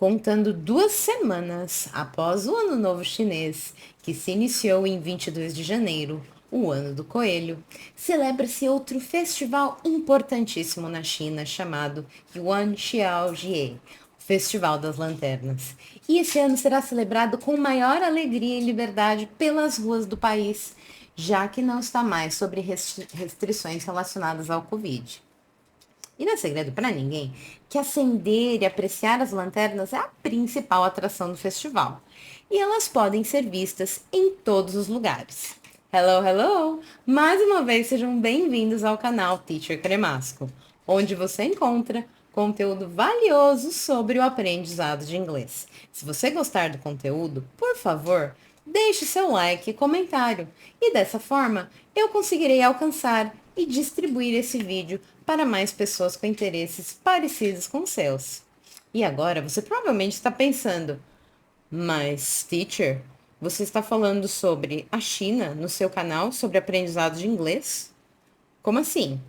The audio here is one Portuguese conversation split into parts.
Contando 2 semanas após o Ano Novo Chinês, que se iniciou em 22 de janeiro, o Ano do Coelho, celebra-se outro festival importantíssimo na China chamado Yuan Xiaojie, o Festival das Lanternas. E esse ano será celebrado com maior alegria e liberdade pelas ruas do país, já que não está mais sobre restrições relacionadas ao Covid. E não é segredo para ninguém que acender e apreciar as lanternas é a principal atração do festival. E elas podem ser vistas em todos os lugares. Hello, hello! Mais uma vez sejam bem-vindos ao canal Teacher Cremasco, onde você encontra conteúdo valioso sobre o aprendizado de inglês. Se você gostar do conteúdo, por favor, deixe seu like e comentário. E dessa forma, eu conseguirei alcançar e distribuir esse vídeo para mais pessoas com interesses parecidos com os seus. E agora você provavelmente está pensando, mas teacher, você está falando sobre a China no seu canal sobre aprendizado de inglês? Como assim?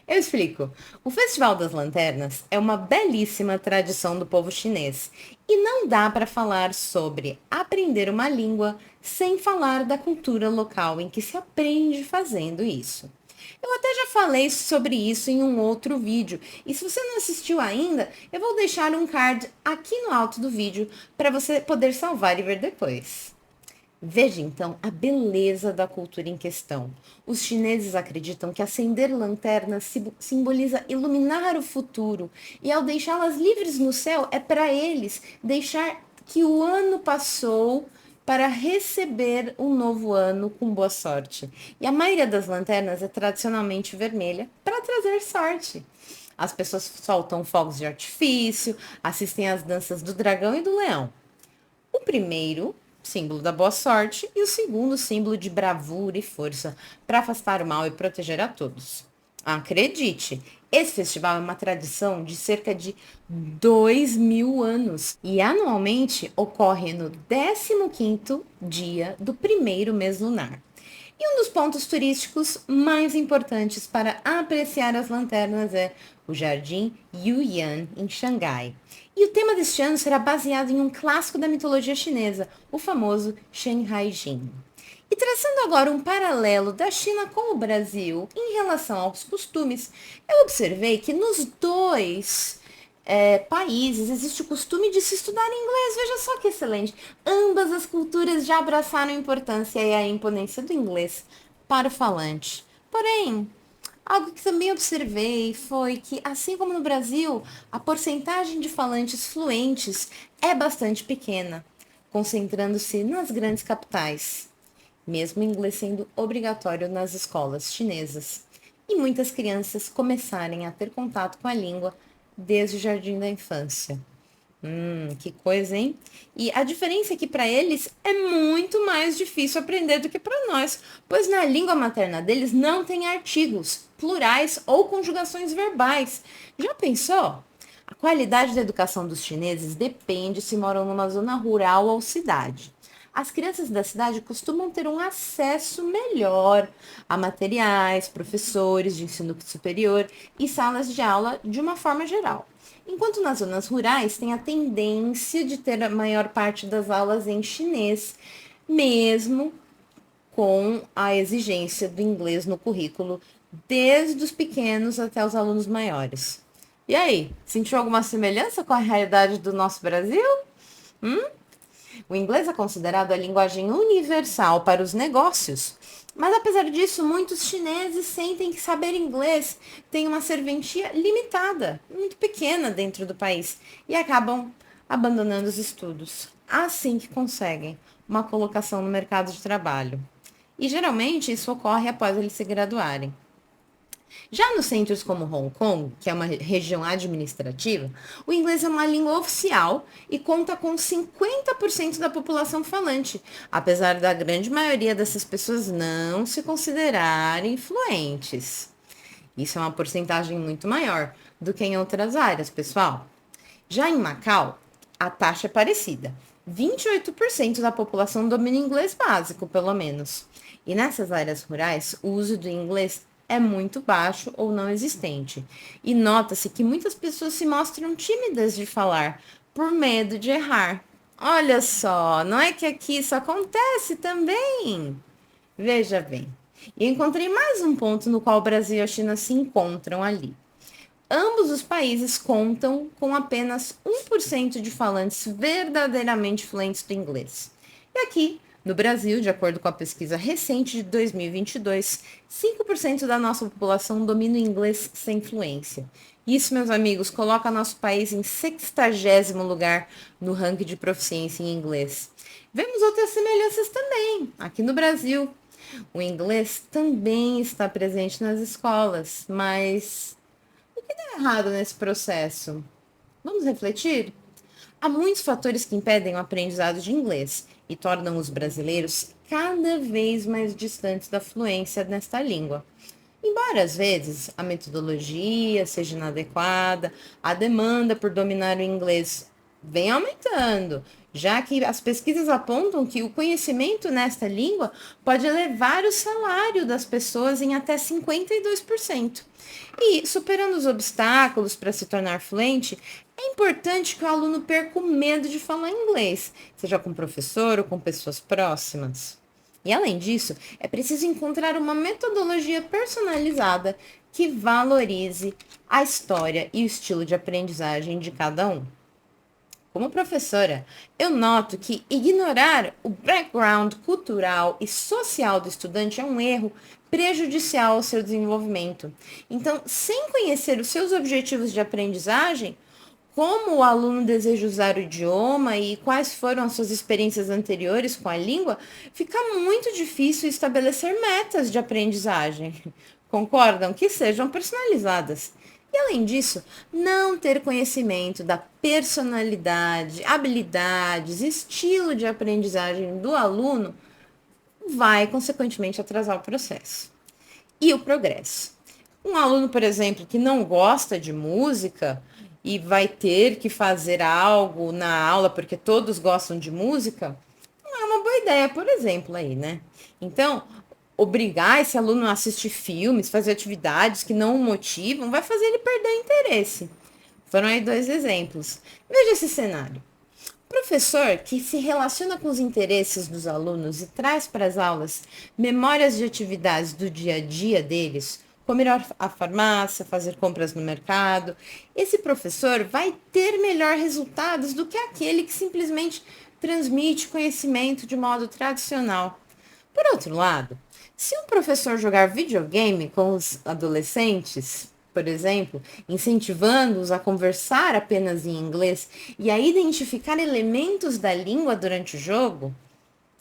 Eu explico. O Festival das Lanternas é uma belíssima tradição do povo chinês e não dá para falar sobre aprender uma língua sem falar da cultura local em que se aprende fazendo isso. Eu até já falei sobre isso em um outro vídeo, e se você não assistiu ainda, eu vou deixar um card aqui no alto do vídeo para você poder salvar e ver depois. Veja então a beleza da cultura em questão. Os chineses acreditam que acender lanternas simboliza iluminar o futuro, e ao deixá-las livres no céu, é para eles deixar que o ano passou para receber um novo ano com boa sorte. E a maioria das lanternas é tradicionalmente vermelha para trazer sorte. As pessoas soltam fogos de artifício, assistem às danças do dragão e do leão. O primeiro, símbolo da boa sorte, e o segundo, símbolo de bravura e força, para afastar o mal e proteger a todos. Acredite, esse festival é uma tradição de cerca de 2.000 anos e anualmente ocorre no 15º dia do primeiro mês lunar. E um dos pontos turísticos mais importantes para apreciar as lanternas é o Jardim Yuyan, em Xangai. E o tema deste ano será baseado em um clássico da mitologia chinesa, o famoso Shanhaijin. E traçando agora um paralelo da China com o Brasil em relação aos costumes, eu observei que nos dois países existe o costume de se estudar inglês. Veja só que excelente. Ambas as culturas já abraçaram a importância e a imponência do inglês para o falante. Porém, algo que também observei foi que, assim como no Brasil, a porcentagem de falantes fluentes é bastante pequena, concentrando-se nas grandes capitais, mesmo o inglês sendo obrigatório nas escolas chinesas, e muitas crianças começarem a ter contato com a língua desde o jardim da infância. Que coisa, hein? E a diferença é que para eles é muito mais difícil aprender do que para nós, pois na língua materna deles não tem artigos, plurais ou conjugações verbais. Já pensou? A qualidade da educação dos chineses depende se moram numa zona rural ou cidade. As crianças da cidade costumam ter um acesso melhor a materiais, professores de ensino superior e salas de aula de uma forma geral. Enquanto nas zonas rurais tem a tendência de ter a maior parte das aulas em chinês, mesmo com a exigência do inglês no currículo, desde os pequenos até os alunos maiores. E aí, sentiu alguma semelhança com a realidade do nosso Brasil? O inglês é considerado a linguagem universal para os negócios, mas apesar disso, muitos chineses sentem que saber inglês tem uma serventia limitada, muito pequena dentro do país, e acabam abandonando os estudos, assim que conseguem uma colocação no mercado de trabalho. E geralmente isso ocorre após eles se graduarem. Já nos centros como Hong Kong, que é uma região administrativa, o inglês é uma língua oficial e conta com 50% da população falante, apesar da grande maioria dessas pessoas não se considerarem fluentes. Isso é uma porcentagem muito maior do que em outras áreas, pessoal. Já em Macau, a taxa é parecida. 28% da população domina inglês básico, pelo menos. E nessas áreas rurais, o uso do inglês é muito baixo ou não existente. E nota-se que muitas pessoas se mostram tímidas de falar, por medo de errar. Olha só, não é que aqui isso acontece também? Veja bem. E encontrei mais um ponto no qual o Brasil e a China se encontram ali. Ambos os países contam com apenas 1% de falantes verdadeiramente fluentes do inglês. E aqui, no Brasil, de acordo com a pesquisa recente de 2022, 5% da nossa população domina o inglês sem fluência. Isso, meus amigos, coloca nosso país em 60º lugar no ranking de proficiência em inglês. Vemos outras semelhanças também, aqui no Brasil. O inglês também está presente nas escolas, mas o que dá errado nesse processo? Vamos refletir? Há muitos fatores que impedem o aprendizado de inglês e tornam os brasileiros cada vez mais distantes da fluência nesta língua. Embora às vezes a metodologia seja inadequada, a demanda por dominar o inglês vem aumentando, já que as pesquisas apontam que o conhecimento nesta língua pode elevar o salário das pessoas em até 52%. E, superando os obstáculos para se tornar fluente, é importante que o aluno perca o medo de falar inglês, seja com o professor ou com pessoas próximas. E além disso, é preciso encontrar uma metodologia personalizada que valorize a história e o estilo de aprendizagem de cada um. Como professora, eu noto que ignorar o background cultural e social do estudante é um erro prejudicial ao seu desenvolvimento. Então, sem conhecer os seus objetivos de aprendizagem, como o aluno deseja usar o idioma e quais foram as suas experiências anteriores com a língua, fica muito difícil estabelecer metas de aprendizagem. Concordam? Que sejam personalizadas. E além disso, não ter conhecimento da personalidade, habilidades, estilo de aprendizagem do aluno vai, consequentemente, atrasar o processo e o progresso. Um aluno, por exemplo, que não gosta de música e vai ter que fazer algo na aula porque todos gostam de música, não é uma boa ideia, por exemplo, aí, né? Então, obrigar esse aluno a assistir filmes, fazer atividades que não o motivam, vai fazer ele perder interesse. Foram aí 2 exemplos. Veja esse cenário. Professor que se relaciona com os interesses dos alunos e traz para as aulas memórias de atividades do dia a dia deles, como ir à farmácia, fazer compras no mercado, esse professor vai ter melhor resultados do que aquele que simplesmente transmite conhecimento de modo tradicional. Por outro lado, se um professor jogar videogame com os adolescentes, por exemplo, incentivando-os a conversar apenas em inglês e a identificar elementos da língua durante o jogo,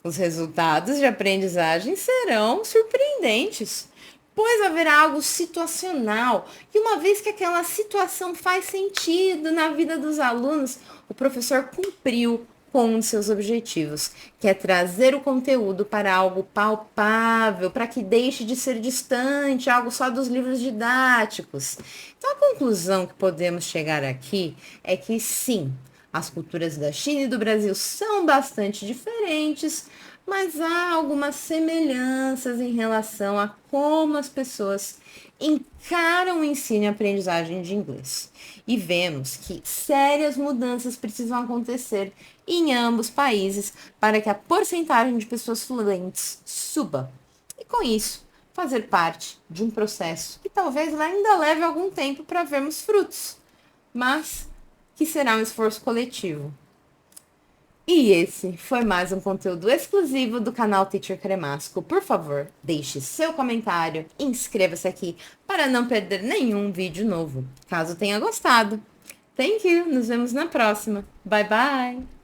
os resultados de aprendizagem serão surpreendentes, pois haverá algo situacional. E uma vez que aquela situação faz sentido na vida dos alunos, o professor cumpriu com um de seus objetivos, que é trazer o conteúdo para algo palpável, para que deixe de ser distante, algo só dos livros didáticos. Então, a conclusão que podemos chegar aqui é que sim, as culturas da China e do Brasil são bastante diferentes, mas há algumas semelhanças em relação a como as pessoas encaram o ensino e aprendizagem de inglês. E vemos que sérias mudanças precisam acontecer em ambos países para que a porcentagem de pessoas fluentes suba. E com isso, fazer parte de um processo que talvez ainda leve algum tempo para vermos frutos, mas que será um esforço coletivo. E esse foi mais um conteúdo exclusivo do canal Teacher Cremasco. Por favor, deixe seu comentário, inscreva-se aqui para não perder nenhum vídeo novo, caso tenha gostado. Thank you, nos vemos na próxima. Bye bye!